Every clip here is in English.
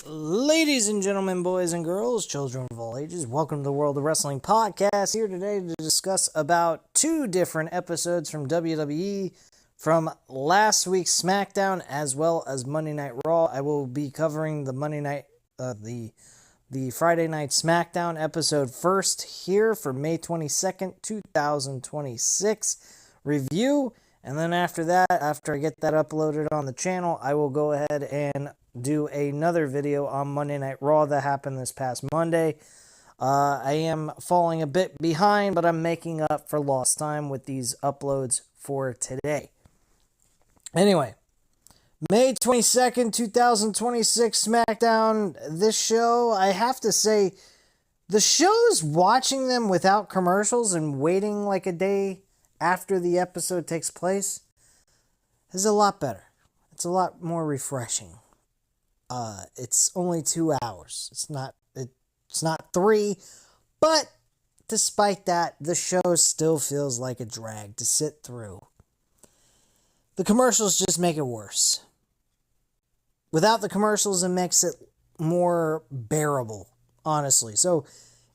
Ladies and gentlemen, boys and girls, children of all ages, welcome to the World of Wrestling Podcast. Here today to discuss about two different episodes from WWE from last week's Smackdown as well as Monday Night Raw. I will be covering the the Friday Night Smackdown episode first here for May 22nd, 2026 review. And then after that, after I get that uploaded on the channel, I will go ahead and do another video on Monday Night Raw that happened this past Monday. I am falling a bit behind, but I'm making up for lost time with these uploads for today. Anyway, May 22nd, 2026 SmackDown. This show, I have to say, the shows watching them without commercials and waiting like a day after the episode takes place is a lot better. It's a lot more refreshing. It's only 2 hours. It's not 3, but despite that, the show still feels like a drag to sit through. The commercials just make it worse. Without the commercials, it makes it more bearable, honestly. So,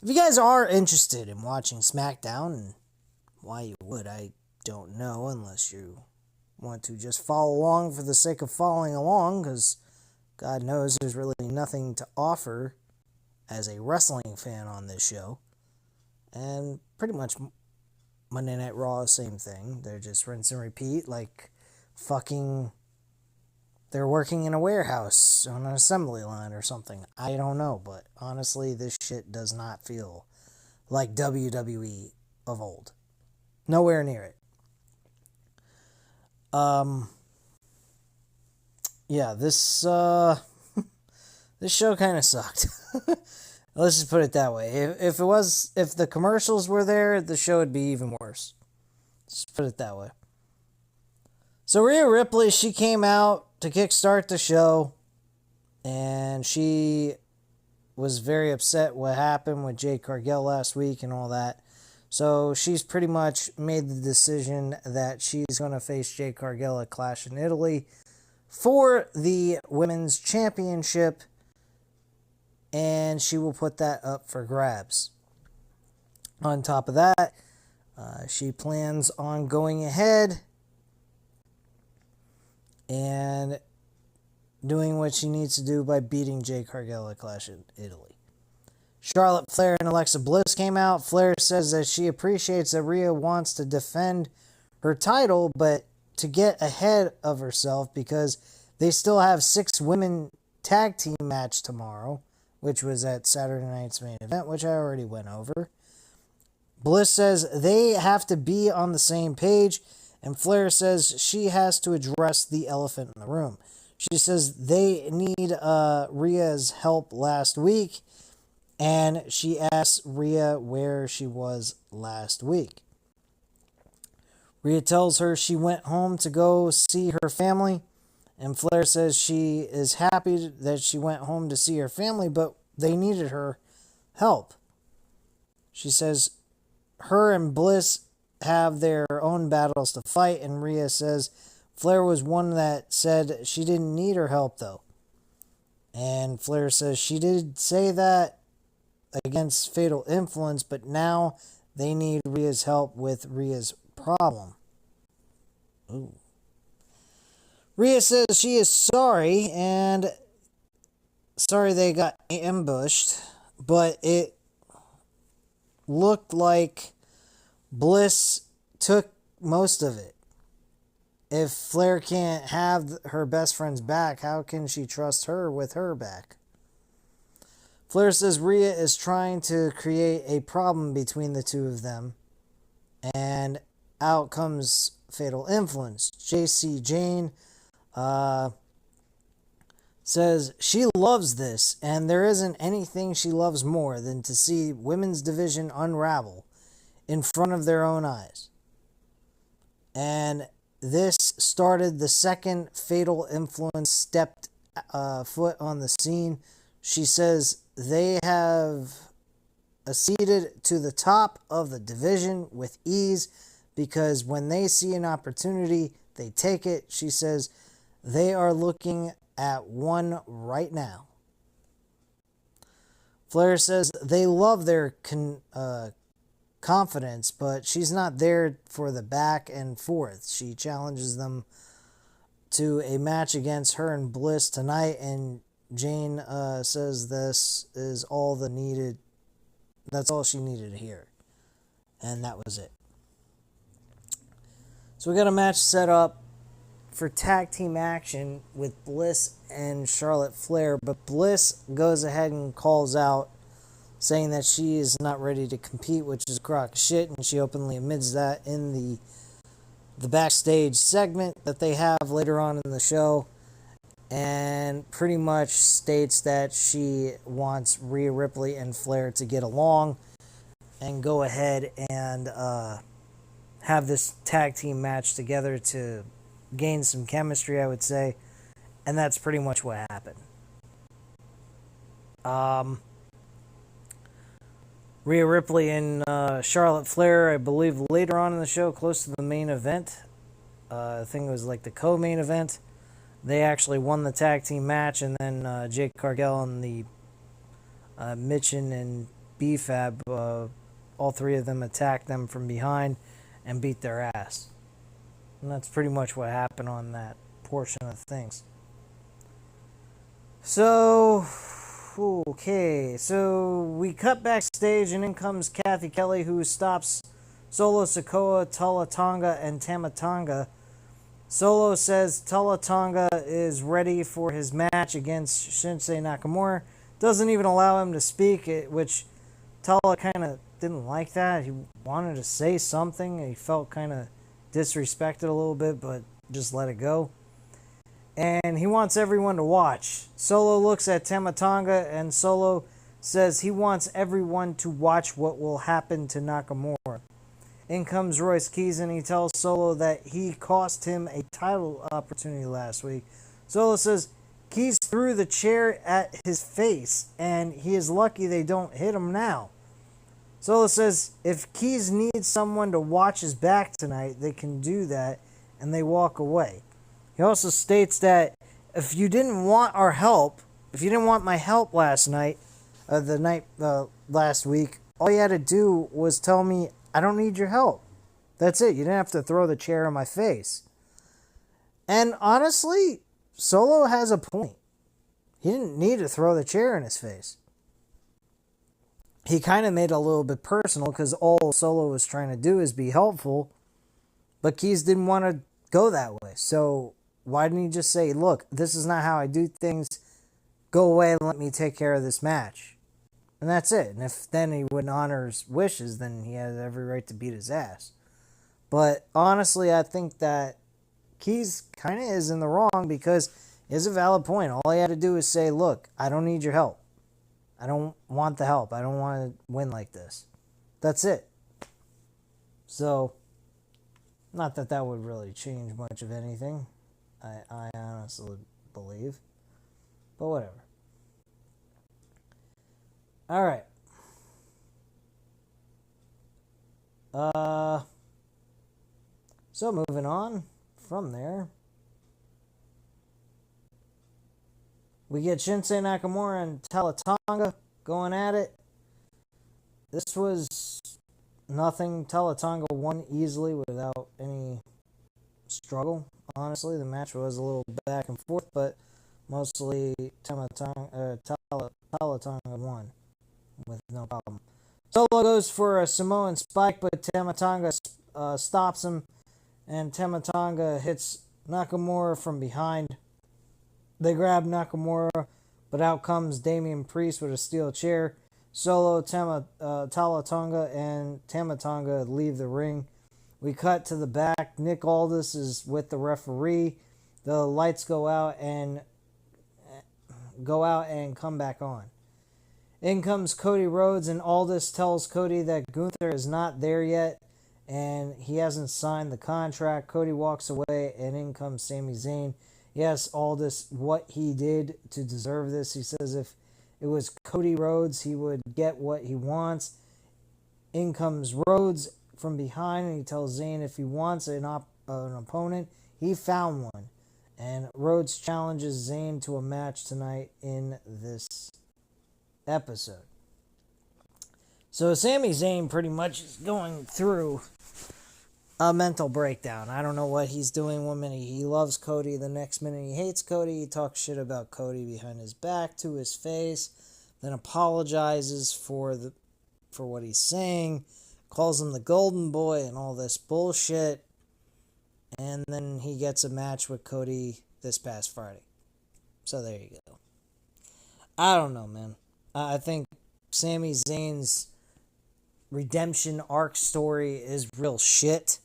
if you guys are interested in watching SmackDown, and why you would, I don't know, unless you want to just follow along for the sake of following along, because God knows there's really nothing to offer as a wrestling fan on this show. And pretty much Monday Night Raw, same thing. They're just rinse and repeat, like fucking they're working in a warehouse on an assembly line or something. I don't know, but honestly, this shit does not feel like WWE of old. Nowhere near it. Yeah, this this show kind of sucked. Let's just put it that way. If the commercials were there, the show would be even worse. Just put it that way. So Rhea Ripley, she came out to kickstart the show, and she was very upset what happened with Jade Cargill last week and all that. So she's pretty much made the decision that she's going to face Jade Cargill at Clash in Italy for the Women's Championship, and she will put that up for grabs. On top of that, she plans on going ahead and doing what she needs to do by beating Jade Cargill at Clash in Italy. Charlotte Flair and Alexa Bliss came out. Flair says that she appreciates that Rhea wants to defend her title, but to get ahead of herself because they still have 6 women tag team match tomorrow, which was at Saturday night's main event, which I already went over. Bliss says they have to be on the same page, and Flair says she has to address the elephant in the room. She says they need Rhea's help last week, and she asks Rhea where she was last week. Rhea tells her she went home to go see her family, and Flair says she is happy that she went home to see her family, but they needed her help. She says her and Bliss have their own battles to fight, and Rhea says Flair was one that said she didn't need her help, though. And Flair says she did say that against Fatal Influence, but now they need Rhea's help with Rhea's problem. Ooh. Rhea says she is sorry, and sorry they got ambushed, but it looked like Bliss took most of it. If Flair can't have her best friend's back, how can she trust her with her back? Flair says Rhea is trying to create a problem between the two of them, and out comes Fatal Influence. JC Jane says she loves this, and there isn't anything she loves more than to see women's division unravel in front of their own eyes. And this started the second Fatal Influence stepped foot on the scene. She says they have acceded to the top of the division with ease because when they see an opportunity, they take it. She says they are looking at one right now. Flair says they love their confidence, but she's not there for the back and forth. She challenges them to a match against her and Bliss tonight, and Jane says this is all the needed. That's all she needed to hear, and that was it. So we got a match set up for tag team action with Bliss and Charlotte Flair, but Bliss goes ahead and calls out, saying that she is not ready to compete, which is a crock of shit, and she openly admits that in the backstage segment that they have later on in the show, and pretty much states that she wants Rhea Ripley and Flair to get along and go ahead and have this tag team match together to gain some chemistry, I would say. And that's pretty much what happened. Rhea Ripley and Charlotte Flair, I believe later on in the show, close to the main event. I think it was like the co-main event. They actually won the tag team match, and then Jake Cargill and the Mitchin and B-Fab, all three of them attacked them from behind and beat their ass. And that's pretty much what happened on that portion of things. So, okay, so we cut backstage, and in comes Kathy Kelly, who stops Solo Sikoa, Tula Tonga, and Tama Tonga. Solo says Tula Tonga is ready for his match against Shinsuke Nakamura. Doesn't even allow him to speak, which Tula kind of didn't like that. He wanted to say something, and he felt kind of disrespected a little bit, but just let it go. And he wants everyone to watch. Solo looks at Tama Tonga, and Solo says he wants everyone to watch what will happen to Nakamura. In comes Royce Keys, and he tells Solo that he cost him a title opportunity last week. Solo says Keys threw the chair at his face, and he is lucky they don't hit him now. Solo says if Keys needs someone to watch his back tonight, they can do that, and they walk away. He also states that if you didn't want our help, if you didn't want my help last week, all you had to do was tell me, I don't need your help. That's it. You didn't have to throw the chair in my face. And honestly, Solo has a point. He didn't need to throw the chair in his face. He kind of made it a little bit personal because all Solo was trying to do is be helpful. But Keys didn't want to go that way. So why didn't he just say, look, this is not how I do things. Go away and let me take care of this match. And that's it. And if then he wouldn't honor his wishes, then he has every right to beat his ass. But honestly, I think that Keys kind of is in the wrong because it's a valid point. All he had to do is say, look, I don't need your help. I don't want the help. I don't want to win like this. That's it. So, not that that would really change much of anything. I honestly believe. But whatever. Alright. So moving on from there. We get Shinsuke Nakamura and Tama Tonga going at it. This was nothing. Tama Tonga won easily without any struggle. Honestly, the match was a little back and forth, but mostly Tama Tonga won with no problem. Solo goes for a Samoan spike, but Tama Tonga stops him, and Tama Tonga hits Nakamura from behind. They grab Nakamura, but out comes Damian Priest with a steel chair. Solo, Tama Tonga, and Tama Tonga leave the ring. We cut to the back. Nick Aldis is with the referee. The lights go out and come back on. In comes Cody Rhodes, and Aldis tells Cody that Gunther is not there yet, and he hasn't signed the contract. Cody walks away, and in comes Sami Zayn. Yes, Aldis, what he did to deserve this. He says if it was Cody Rhodes, he would get what he wants. In comes Rhodes from behind, and he tells Zayn if he wants an opponent, he found one. And Rhodes challenges Zayn to a match tonight in this episode. So Sami Zayn pretty much is going through a mental breakdown. I don't know what he's doing. One minute he loves Cody, the next minute he hates Cody. He talks shit about Cody behind his back to his face, then apologizes for what he's saying, calls him the golden boy and all this bullshit. And then he gets a match with Cody this past Friday. So there you go. I don't know, man. I think Sami Zayn's redemption arc story is real shit.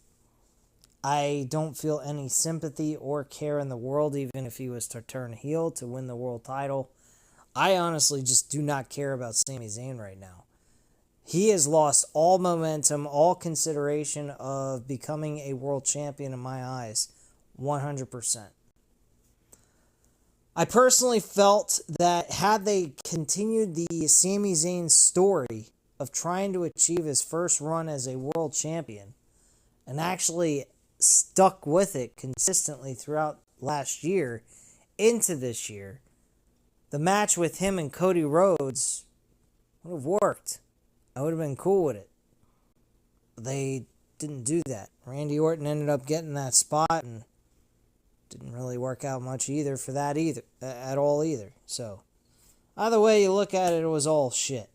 I don't feel any sympathy or care in the world, even if he was to turn heel to win the world title. I honestly just do not care about Sami Zayn right now. He has lost all momentum, all consideration of becoming a world champion in my eyes, 100%. I personally felt that had they continued the Sami Zayn story of trying to achieve his first run as a world champion and actually stuck with it consistently throughout last year into this year, the match with him and Cody Rhodes would have worked. I would have been cool with it. But they didn't do that. Randy Orton ended up getting that spot and didn't really work out much either for that either, at all either. So, either way you look at it, it was all shit.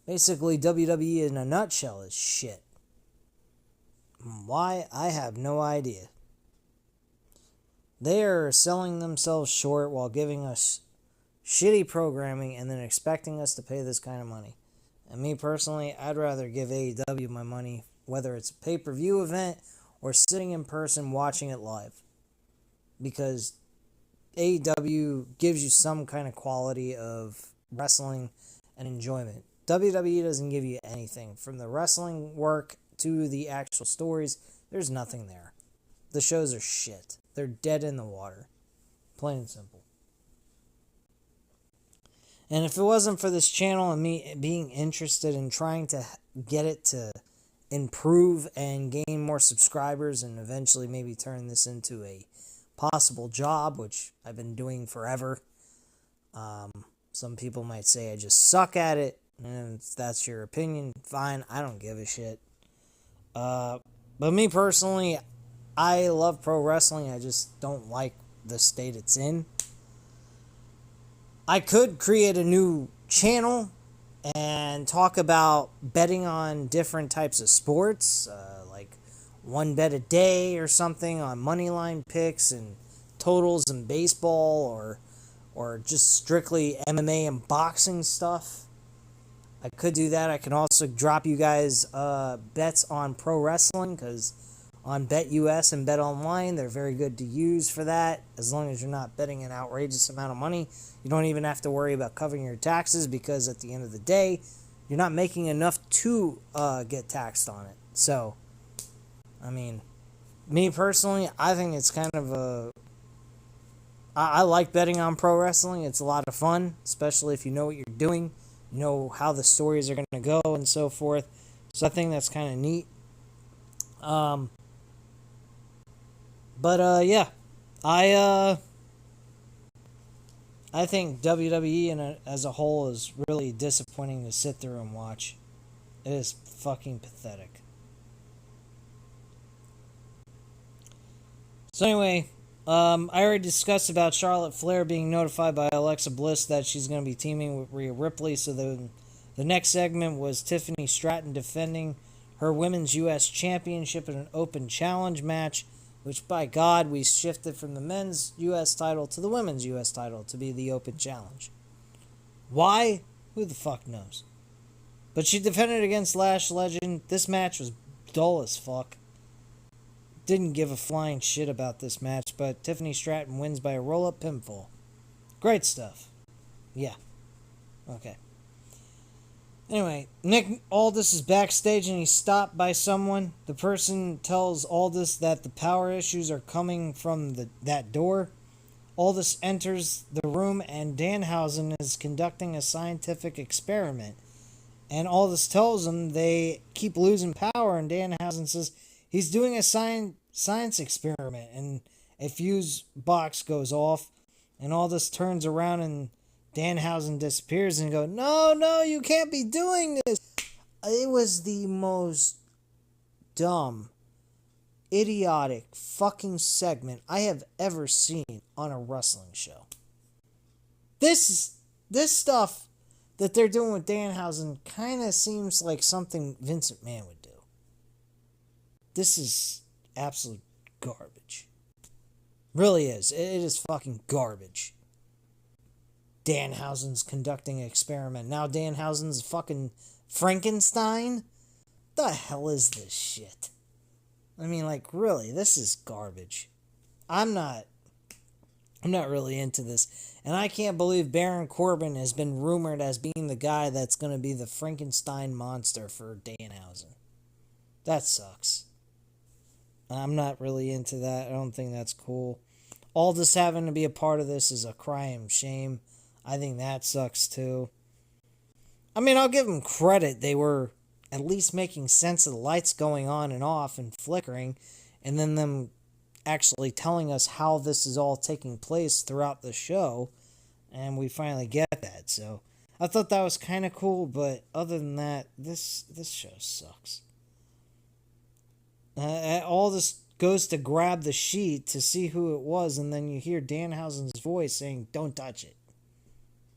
Basically, WWE in a nutshell is shit. Why? I have no idea. They are selling themselves short while giving us shitty programming and then expecting us to pay this kind of money. And me personally, I'd rather give AEW my money, whether it's a pay-per-view event or sitting in person watching it live. Because AEW gives you some kind of quality of wrestling and enjoyment. WWE doesn't give you anything. From the wrestling work to the actual stories, there's nothing there. The shows are shit. They're dead in the water. Plain and simple. And if it wasn't for this channel and me being interested in trying to get it to improve and gain more subscribers and eventually maybe turn this into a possible job, which I've been doing forever. Some people might say I just suck at it, and if that's your opinion, fine, I don't give a shit. But me personally, I love pro wrestling, I just don't like the state it's in. I could create a new channel and talk about betting on different types of sports, like one bet a day or something on moneyline picks and totals in baseball, or just strictly MMA and boxing stuff. I could do that. I can also drop you guys bets on pro wrestling, because on BetUS and BetOnline, they're very good to use for that. As long as you're not betting an outrageous amount of money, you don't even have to worry about covering your taxes, because at the end of the day, you're not making enough to get taxed on it. So, I mean, me personally, I think it's kind of I like betting on pro wrestling. It's a lot of fun, especially if you know what you're doing, you know how the stories are going to go and so forth. So I think that's kind of neat. Yeah, I think WWE as a whole is really disappointing to sit through and watch. It is fucking pathetic. So anyway, I already discussed about Charlotte Flair being notified by Alexa Bliss that she's going to be teaming with Rhea Ripley. So the next segment was Tiffany Stratton defending her Women's U.S. Championship in an open challenge match, which, by God, we shifted from the men's U.S. title to the women's U.S. title to be the open challenge. Why? Who the fuck knows? But she defended against Lash Legend. This match was dull as fuck. Didn't give a flying shit about this match, but Tiffany Stratton wins by a roll-up pinfall. Great stuff. Yeah. Okay. Anyway, Nick Aldis is backstage and he's stopped by someone. The person tells Aldis that the power issues are coming from that door. Aldis enters the room and Danhausen is conducting a scientific experiment. And Aldis tells him they keep losing power, and Danhausen says he's doing a science experiment, and a fuse box goes off, and Aldis turns around and Danhausen disappears and go, no, you can't be doing this. It was the most dumb, idiotic fucking segment I have ever seen on a wrestling show. This stuff that they're doing with Danhausen kind of seems like something Vince McMahon would do. This is absolute garbage. Really is. It is fucking garbage. Danhausen's conducting an experiment. Now Danhausen's fucking Frankenstein? The hell is this shit? I mean, like, really, this is garbage. I'm not really into this. And I can't believe Baron Corbin has been rumored as being the guy that's going to be the Frankenstein monster for Danhausen. That sucks. I'm not really into that. I don't think that's cool. Aldis having to be a part of this is a crying shame. I think that sucks too. I mean, I'll give them credit. They were at least making sense of the lights going on and off and flickering, and then them actually telling us how this is all taking place throughout the show, and we finally get that. So I thought that was kind of cool, but other than that, this show sucks. Aldis goes to grab the sheet to see who it was, and then you hear Danhausen's voice saying, "Don't touch it."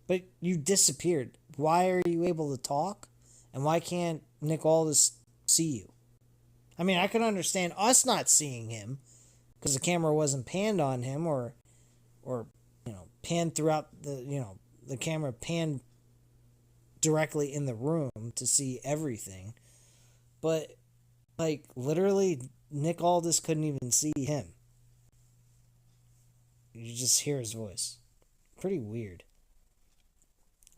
But you disappeared. Why are you able to talk? And why can't Nick Aldis see you? I mean, I can understand us not seeing him because the camera wasn't panned on him, or panned throughout the camera panned directly in the room to see everything. But like, literally, Nick Aldis couldn't even see him. You just hear his voice. Pretty weird.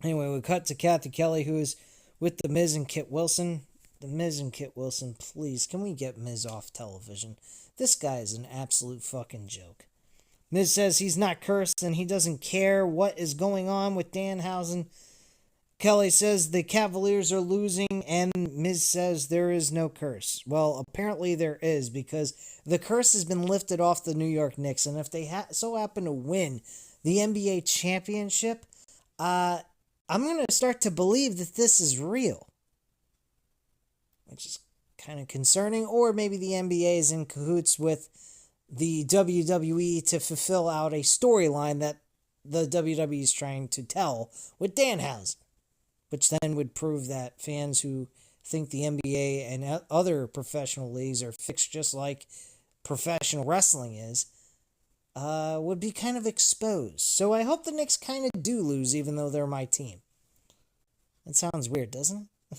Anyway, we cut to Kathy Kelly, who is with The Miz and Kit Wilson. The Miz and Kit Wilson, please, can we get Miz off television? This guy is an absolute fucking joke. Miz says he's not cursed and he doesn't care what is going on with Danhausen. Kelly says the Cavaliers are losing, and Miz says there is no curse. Well, apparently there is, because the curse has been lifted off the New York Knicks, and if they so happen to win the NBA championship, I'm going to start to believe that this is real, which is kind of concerning. Or maybe the NBA is in cahoots with the WWE to fulfill out a storyline that the WWE is trying to tell with Danhausen, which then would prove that fans who think the NBA and other professional leagues are fixed just like professional wrestling is, would be kind of exposed. So I hope the Knicks kind of do lose, even though they're my team. That sounds weird, doesn't it?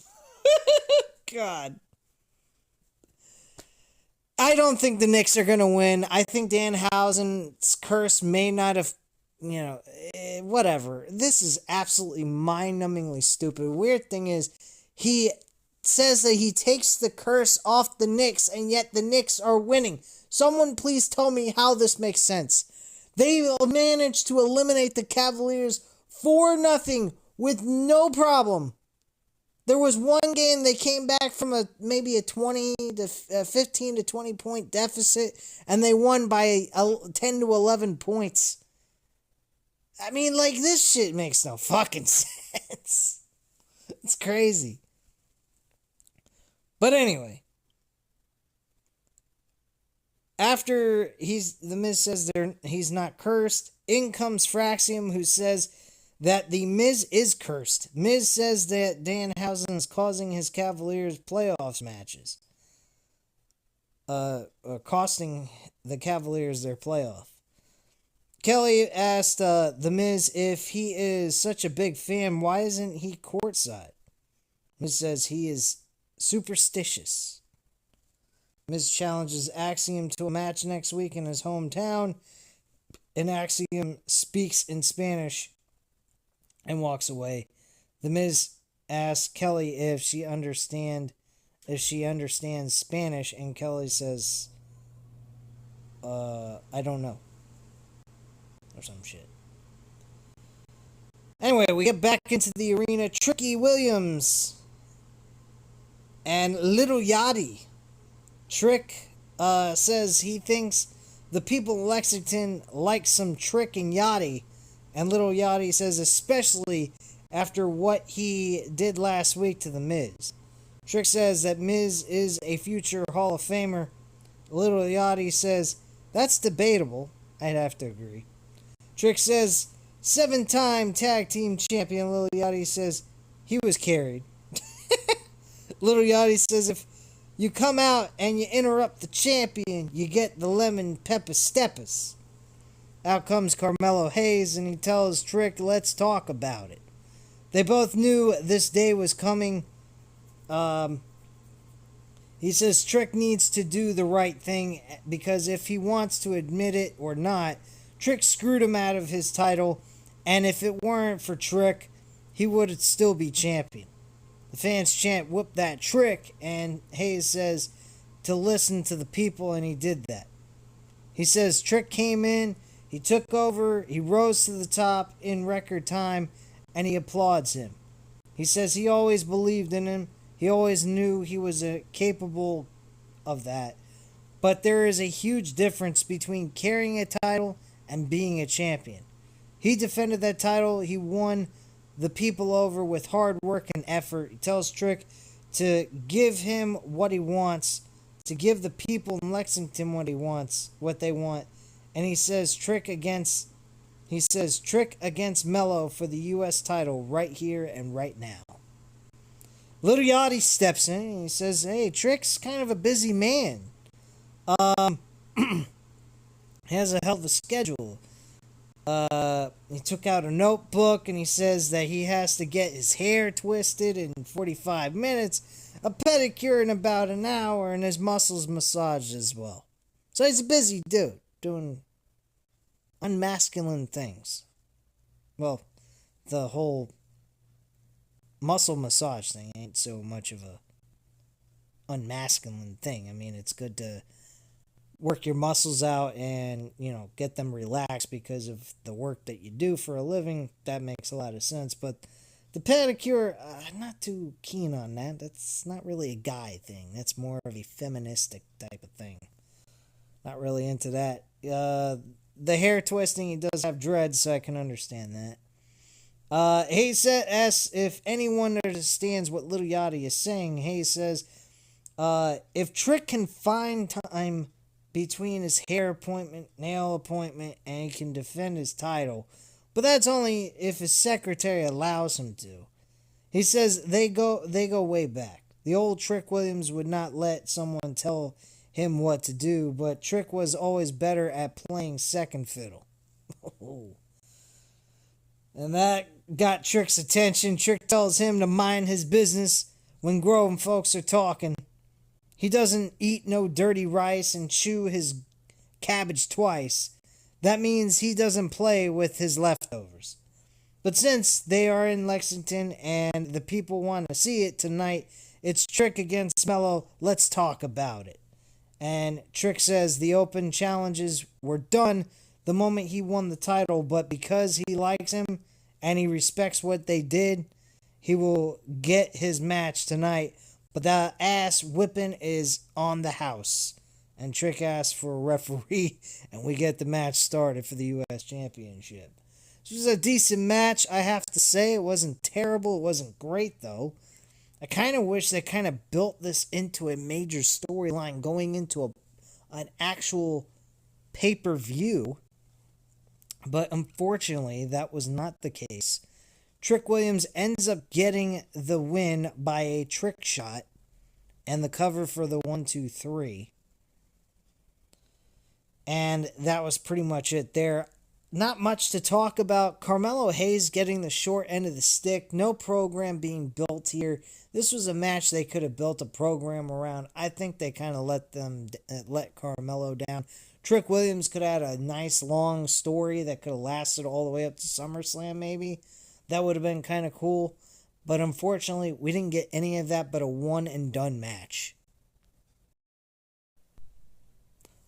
God. I don't think the Knicks are going to win. I think Danhausen's curse may not have, whatever. This is absolutely mind-numbingly stupid. Weird thing is, he says that he takes the curse off the Knicks, and yet the Knicks are winning. Someone please tell me how this makes sense. They managed to eliminate the Cavaliers 4-0 with no problem. There was one game they came back from maybe a 15 to 20 point deficit, and they won by 10 to 11 points. I mean, like, this shit makes no fucking sense. It's crazy. But anyway, after the Miz says he's not cursed, in comes Fraxium, who says that the Miz is cursed. Miz says that Danhausen is causing his Cavaliers playoffs matches. Costing the Cavaliers their playoff. Kelly asked the Miz if he is such a big fan, why isn't he courtside? Miz says he is superstitious. Miz challenges Axiom to a match next week in his hometown, and Axiom speaks in Spanish and walks away. The Miz asks Kelly if she understands Spanish, and Kelly says, I don't know. Or some shit. Anyway, we get back into the arena. Tricky Williams and Little Yachty. Trick says he thinks the people of Lexington like some Trick and Yachty, And Little Yachty says, especially after what he did last week to The Miz. Trick says that Miz is a future Hall of Famer. Little Yachty says, that's debatable. I'd have to agree. Trick says, 7-time tag team champion. Little Yachty says, he was carried. Little Yachty says, if you come out and you interrupt the champion, you get the lemon pepper steppers. Out comes Carmelo Hayes and he tells Trick, let's talk about it. They both knew this day was coming. He says Trick needs to do the right thing because if he wants to admit it or not, Trick screwed him out of his title, and if it weren't for Trick, he would still be champion. The fans chant, whoop that Trick, and Hayes says to listen to the people, and he did that. He says Trick came in, he took over, he rose to the top in record time, and he applauds him. He says he always believed in him, he always knew he was capable of that, but there is a huge difference between carrying a title and being a champion. He defended that title, he won the people over with hard work and effort. He tells Trick to give him what he wants, to give the people in Lexington what they want. And he says Trick against Mello for the US title right here and right now. Little Yachty steps in and he says, hey, Trick's kind of a busy man. He has a hell of a schedule. He took out a notebook and he says that he has to get his hair twisted in 45 minutes, a pedicure in about an hour, and his muscles massaged as well. So he's a busy dude doing unmasculine things. Well, the whole muscle massage thing ain't so much of a unmasculine thing. I mean, it's good to work your muscles out and, get them relaxed because of the work that you do for a living. That makes a lot of sense. But the pedicure, I'm not too keen on that. That's not really a guy thing. That's more of a feministic type of thing. Not really into that. The hair twisting, he does have dreads, so I can understand that. Hayes asks if anyone understands what Little Yachty is saying. Hayes says, if Trick can find time between his hair appointment, nail appointment, and he can defend his title, but that's only if his secretary allows him to. He says they go way back. The old Trick Williams would not let someone tell him what to do, but Trick was always better at playing second fiddle. And that got Trick's attention. Trick tells him to mind his business when grown folks are talking. He doesn't eat no dirty rice and chew his cabbage twice. That means he doesn't play with his leftovers. But since they are in Lexington and the people want to see it tonight, it's Trick against Mello. Let's talk about it. And Trick says the open challenges were done the moment he won the title, but because he likes him and he respects what they did, he will get his match tonight. But that ass whipping is on the house. And Trick asks for a referee, and we get the match started for the U.S. Championship. This was a decent match, I have to say. It wasn't terrible. It wasn't great, though. I kind of wish they kind of built this into a major storyline going into an actual pay-per-view. But unfortunately, that was not the case. Trick Williams ends up getting the win by a trick shot and the cover for the 1-2-3. And that was pretty much it there. Not much to talk about. Carmelo Hayes getting the short end of the stick. No program being built here. This was a match they could have built a program around. I think they kind of let Carmelo down. Trick Williams could have had a nice long story that could have lasted all the way up to SummerSlam maybe. That would have been kind of cool. But unfortunately, we didn't get any of that but a one-and-done match.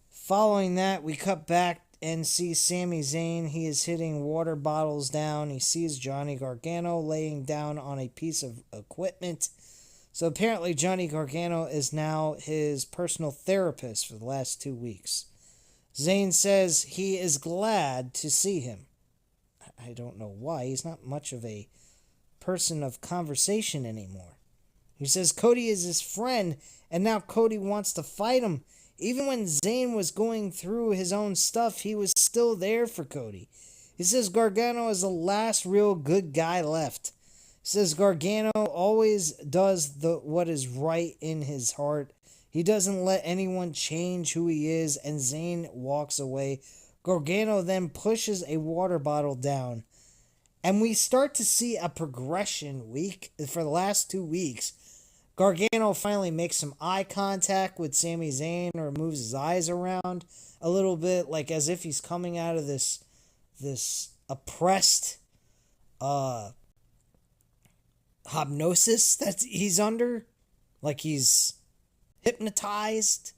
Following that, we cut back and see Sami Zayn. He is hitting water bottles down. He sees Johnny Gargano laying down on a piece of equipment. So apparently Johnny Gargano is now his personal therapist for the last 2 weeks. Zayn says he is glad to see him. I don't know why. He's not much of a person of conversation anymore. He says Cody is his friend, and now Cody wants to fight him. Even when Zayn was going through his own stuff, he was still there for Cody. He says Gargano is the last real good guy left. He says Gargano always does what is right in his heart. He doesn't let anyone change who he is, and Zayn walks away. Gargano then pushes a water bottle down. And we start to see a progression for the last 2 weeks. Gargano finally makes some eye contact with Sami Zayn, or moves his eyes around a little bit, like as if he's coming out of this oppressed hypnosis that he's under. Like he's hypnotized,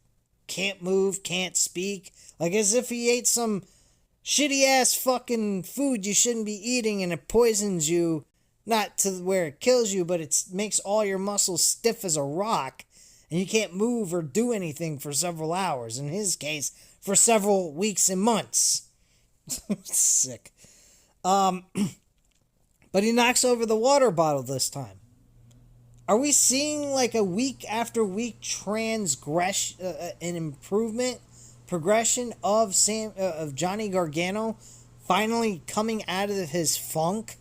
can't move, can't speak. Like as if he ate some shitty ass fucking food you shouldn't be eating, and it poisons you. Not to where it kills you, but it makes all your muscles stiff as a rock, and you can't move or do anything for several hours. In his case, for several weeks and months. Sick. But he knocks over the water bottle this time. Are we seeing like a week after week progression of Johnny Gargano finally coming out of his funk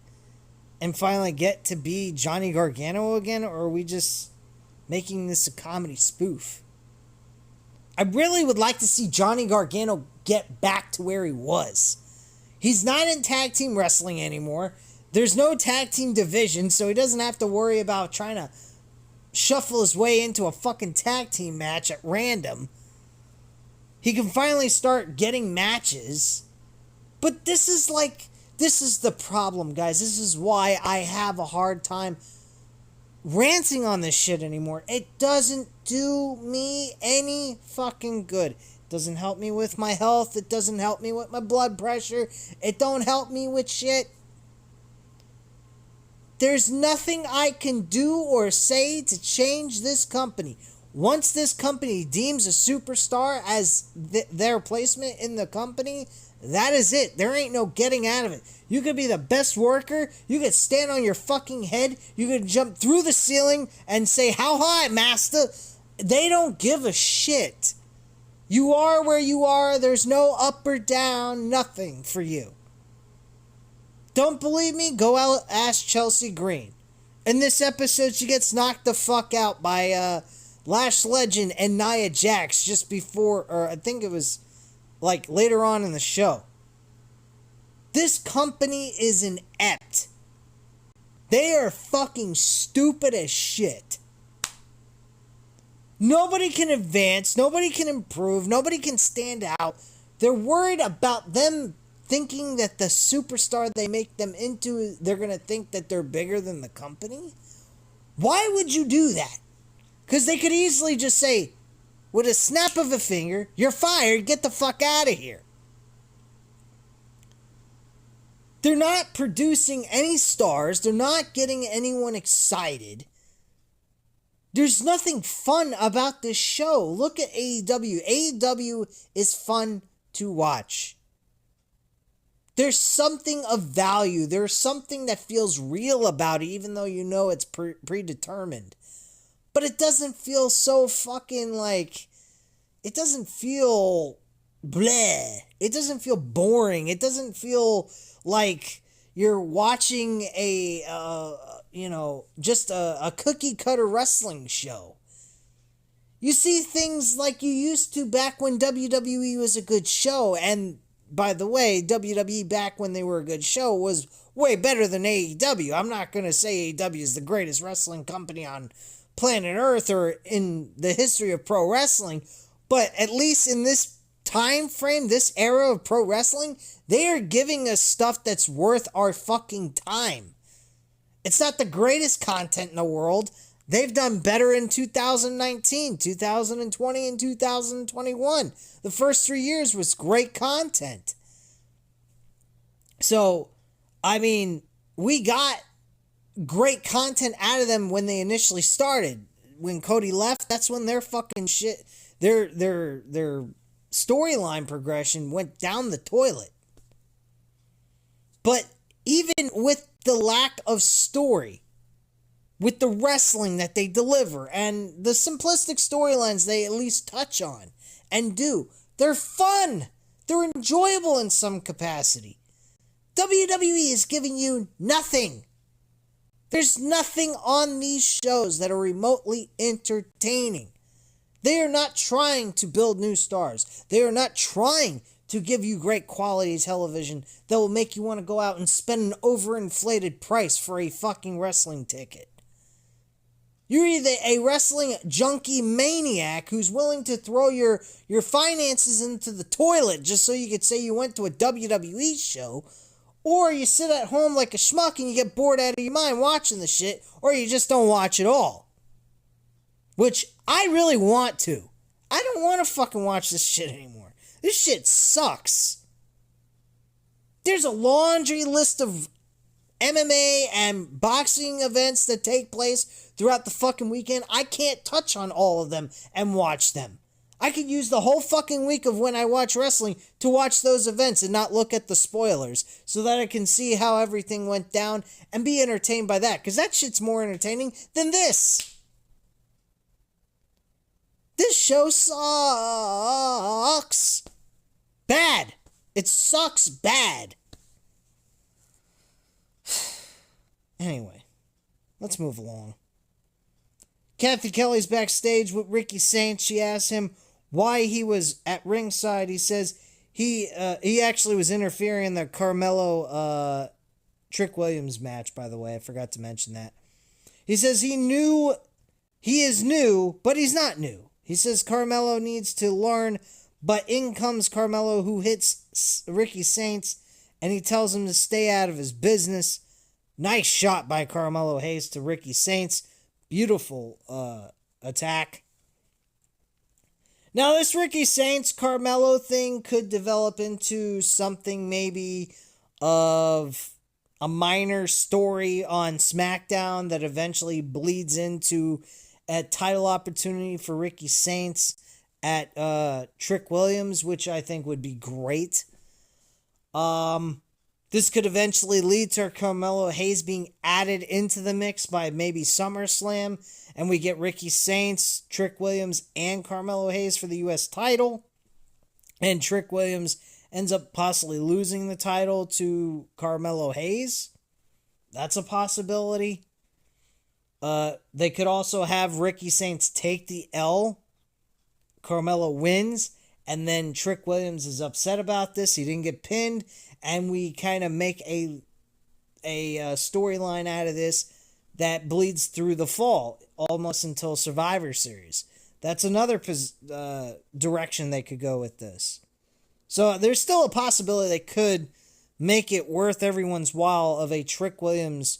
and finally get to be Johnny Gargano again? Or are we just making this a comedy spoof? I really would like to see Johnny Gargano get back to where he was. He's not in tag team wrestling anymore. There's no tag team division, so he doesn't have to worry about trying to shuffle his way into a fucking tag team match at random. He can finally start getting matches. But this is the problem, guys. This is why I have a hard time ranting on this shit anymore. It doesn't do me any fucking good. It doesn't help me with my health. It doesn't help me with my blood pressure. It don't help me with shit. There's nothing I can do or say to change this company. Once this company deems a superstar as their placement in the company, that is it. There ain't no getting out of it. You could be the best worker. You could stand on your fucking head. You could jump through the ceiling and say, "How high, master?" They don't give a shit. You are where you are. There's no up or down. Nothing for you. Don't believe me? Go out, ask Chelsea Green. In this episode, she gets knocked the fuck out by Lash Legend and Nia Jax just before, or I think it was like later on in the show. This company is inept. They are fucking stupid as shit. Nobody can advance. Nobody can improve. Nobody can stand out. They're worried about them thinking that the superstar they make them into, they're going to think that they're bigger than the company. Why would you do that? Because they could easily just say, with a snap of a finger, "You're fired, get the fuck out of here." They're not producing any stars. They're not getting anyone excited. There's nothing fun about this show. Look at AEW. AEW is fun to watch. There's something of value. There's something that feels real about it, even though you know it's predetermined. But it doesn't feel so fucking like... It doesn't feel bleh. It doesn't feel boring. It doesn't feel like you're watching just a cookie cutter wrestling show. You see things like you used to back when WWE was a good show. And by the way, WWE back when they were a good show was way better than AEW. I'm not going to say AEW is the greatest wrestling company on planet Earth or in the history of pro wrestling. But at least in this time frame, this era of pro wrestling, they are giving us stuff that's worth our fucking time. It's not the greatest content in the world. They've done better in 2019, 2020, and 2021. The first 3 years was great content. So, I mean, we got great content out of them when they initially started. When Cody left, that's when their fucking shit... Their storyline progression went down the toilet. But even with the lack of story, with the wrestling that they deliver and the simplistic storylines they at least touch on and do, they're fun. They're enjoyable in some capacity. WWE is giving you nothing. There's nothing on these shows that are remotely entertaining. They are not trying to build new stars. They are not trying to give you great quality television that will make you want to go out and spend an overinflated price for a fucking wrestling ticket. You're either a wrestling junkie maniac who's willing to throw your finances into the toilet just so you could say you went to a WWE show, or you sit at home like a schmuck and you get bored out of your mind watching the shit, or you just don't watch at all. Which I really want to. I don't want to fucking watch this shit anymore. This shit sucks. There's a laundry list of MMA and boxing events that take place throughout the fucking weekend. I can't touch on all of them and watch them. I could use the whole fucking week of when I watch wrestling to watch those events and not look at the spoilers so that I can see how everything went down and be entertained by that, because that shit's more entertaining than this. This show sucks. Bad. It sucks bad. Anyway, let's move along. Kathy Kelly's backstage with Ricky Saints. She asks him why he was at ringside. He says he actually was interfering in the Carmelo Trick Williams match, by the way. I forgot to mention that. He says he is new, but he's not new. He says Carmelo needs to learn, but in comes Carmelo, who hits Ricky Saints, and he tells him to stay out of his business. Nice shot by Carmelo Hayes to Ricky Saints. Beautiful attack. Now, this Ricky Saints Carmelo thing could develop into something maybe of a minor story on Smackdown that eventually bleeds into a title opportunity for Ricky Saints at Trick Williams, which I think would be great. This could eventually lead to Carmelo Hayes being added into the mix by maybe SummerSlam, and we get Ricky Saints, Trick Williams, and Carmelo Hayes for the U.S. title, and Trick Williams ends up possibly losing the title to Carmelo Hayes. That's a possibility. They could also have Ricky Saints take the L. Carmelo wins, and then Trick Williams is upset about this. He didn't get pinned, and we kind of make a storyline out of this that bleeds through the fall, almost until Survivor Series. That's another direction they could go with this. So there's still a possibility they could make it worth everyone's while of a Trick Williams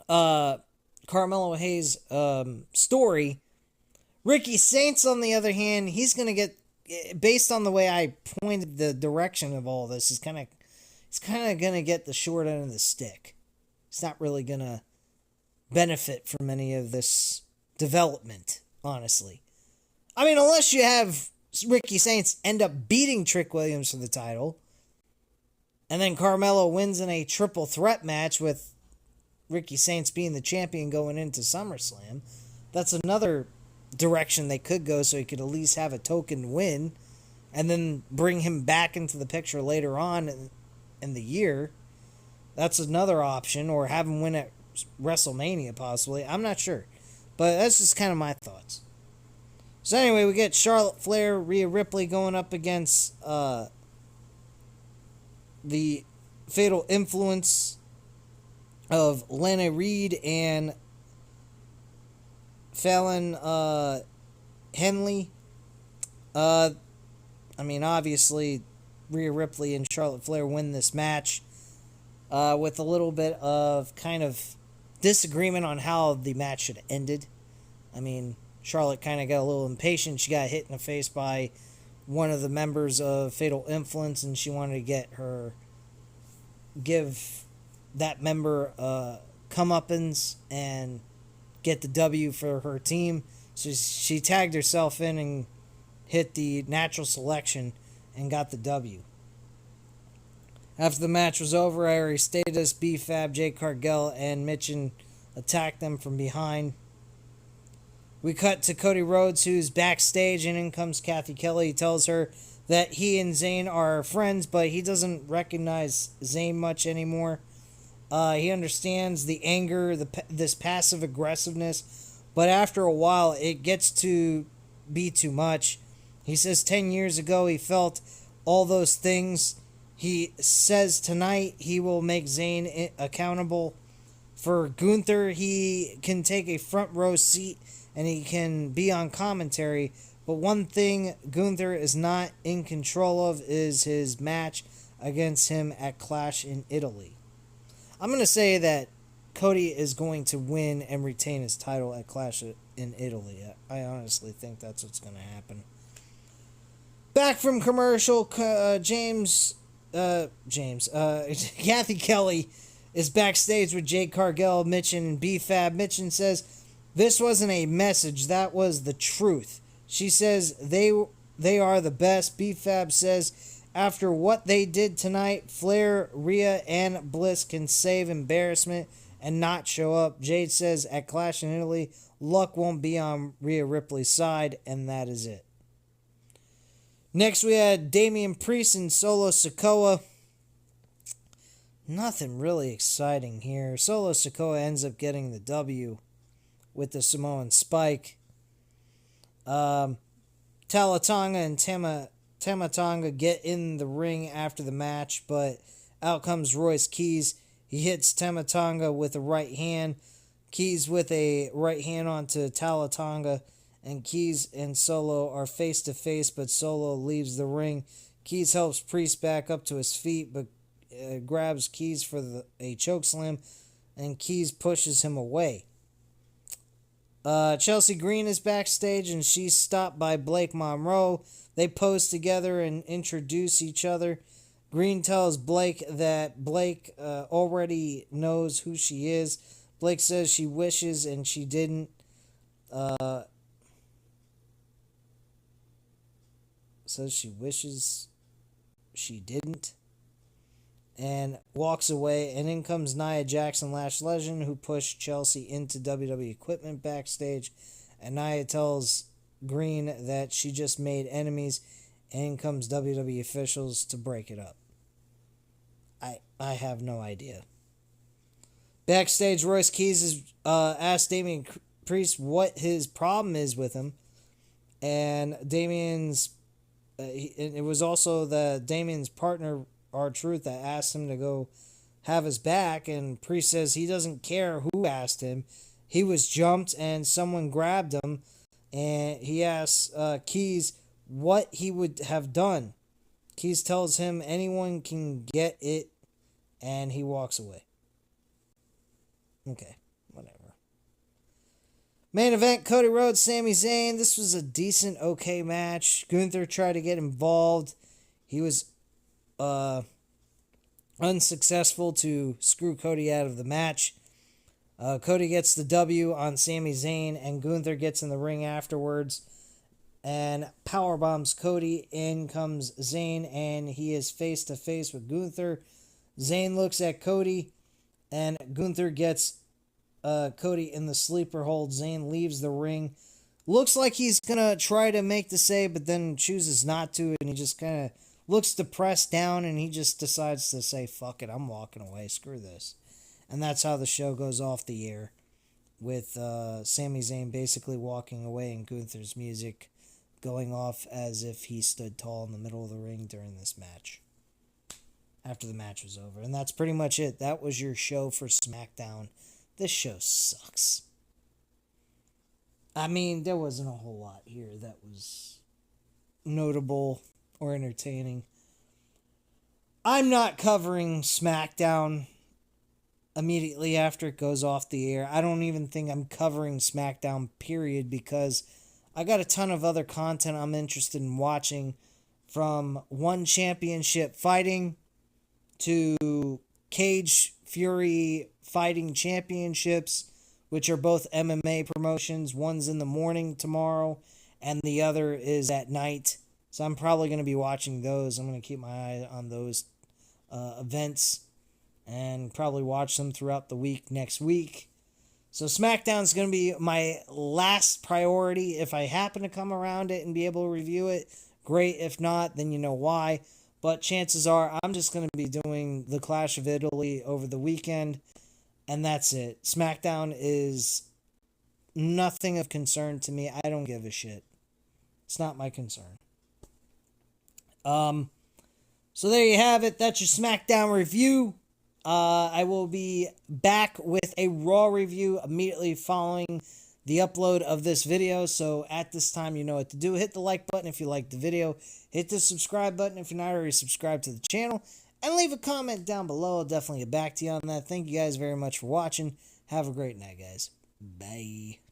Carmelo Hayes story. Ricky Saints, on the other hand, he's going to get, based on the way I pointed the direction of all this, he's kind of going to get the short end of the stick. He's not really going to benefit from any of this development, honestly. I mean, unless you have Ricky Saints end up beating Trick Williams for the title, and then Carmelo wins in a triple threat match with Ricky Saints being the champion going into SummerSlam. That's another direction they could go, so he could at least have a token win and then bring him back into the picture later on in the year. That's another option, or have him win at WrestleMania possibly. I'm not sure, but that's just kind of my thoughts. So anyway, we get Charlotte Flair, Rhea Ripley going up against the Fatal Influence of Lana Reed and Fallon Henley. I mean, obviously, Rhea Ripley and Charlotte Flair win this match with a little bit of kind of disagreement on how the match should have ended. I mean, Charlotte kind of got a little impatient. She got hit in the face by one of the members of Fatal Influence, and she wanted to give that member comeuppance and get the W for her team. So she tagged herself in and hit the natural selection and got the W. After the match was over, Aristatus, B-Fab, Jade Cargill, and Mitchin attacked them from behind. We cut to Cody Rhodes, who's backstage, and in comes Kathy Kelly. He tells her that he and Zayn are friends, but he doesn't recognize Zayn much anymore. He understands the anger, this passive aggressiveness, but after a while, it gets to be too much. He says 10 years ago he felt all those things. He says tonight he will make Zayn accountable. For Gunther, he can take a front row seat and he can be on commentary. But one thing Gunther is not in control of is his match against him at Clash in Italy. I'm going to say that Cody is going to win and retain his title at Clash in Italy. I honestly think that's what's going to happen. Back from commercial, Kathy Kelly is backstage with Jade Cargill, Mitchin, and B-Fab. Mitchin says, "This wasn't a message, that was the truth." She says, they are the best. B-Fab says, after what they did tonight, Flair, Rhea, and Bliss can save embarrassment and not show up. Jade says, at Clash in Italy, luck won't be on Rhea Ripley's side, and that is it. Next, we had Damian Priest and Solo Sikoa. Nothing really exciting here. Solo Sikoa ends up getting the W with the Samoan Spike. Talatonga and Tamatonga get in the ring after the match, but out comes Royce Keys. He hits Tamatonga with a right hand. Keys with a right hand onto Talatonga, and Keys and Solo are face to face, but Solo leaves the ring. Keys helps Priest back up to his feet, but grabs Keys for a chokeslam, and Keys pushes him away. Chelsea Green is backstage, and she's stopped by Blake Monroe. They pose together and introduce each other. Green tells Blake that Blake already knows who she is. Blake says she wishes and she didn't. Says she wishes she didn't. And walks away, and in comes Nia Jackson, Lash Legend, who pushed Chelsea into WWE equipment backstage. And Nia tells Green that she just made enemies, and in comes WWE officials to break it up. I have no idea. Backstage, Royce Keys has asked Damian Priest what his problem is with him, and Damian's it was also Damian's partner R-Truth that asked him to go have his back, and Priest says he doesn't care who asked him. He was jumped and someone grabbed him, and he asks Keys what he would have done. Keys tells him anyone can get it, and he walks away. Okay, whatever. Main event, Cody Rhodes, Sami Zayn. This was a decent, okay match. Gunther tried to get involved. He was unsuccessful to screw Cody out of the match. Cody gets the W on Sami Zayn, and Gunther gets in the ring afterwards and powerbombs Cody. In comes Zayn, and he is face to face with Gunther. Zayn looks at Cody, and Gunther gets Cody in the sleeper hold. Zayn leaves the ring. Looks like he's gonna try to make the save, but then chooses not to, and he just kind of looks depressed down, and he just decides to say, fuck it, I'm walking away, screw this. And that's how the show goes off the air, with Sami Zayn basically walking away and Gunther's music going off as if he stood tall in the middle of the ring during this match, after the match was over. And that's pretty much it. That was your show for Smackdown. This show sucks. I mean, there wasn't a whole lot here that was notable or entertaining. I'm not covering Smackdown immediately after it goes off the air. I don't even think I'm covering Smackdown, period, because I got a ton of other content I'm interested in watching, from One Championship Fighting to Cage Fury Fighting Championships, which are both MMA promotions. One's in the morning tomorrow, and the other is at night. So I'm probably going to be watching those. I'm going to keep my eye on those events and probably watch them throughout the week next week. So SmackDown is going to be my last priority. If I happen to come around it and be able to review it, great. If not, then you know why. But chances are I'm just going to be doing the Clash of Italy over the weekend, and that's it. SmackDown is nothing of concern to me. I don't give a shit. It's not my concern. So there you have it. That's your SmackDown review. I will be back with a Raw review immediately following the upload of this video. So at this time, you know what to do. Hit the like button if you liked the video. Hit the subscribe button if you're not already subscribed to the channel. And leave a comment down below. I'll definitely get back to you on that. Thank you guys very much for watching. Have a great night, guys. Bye.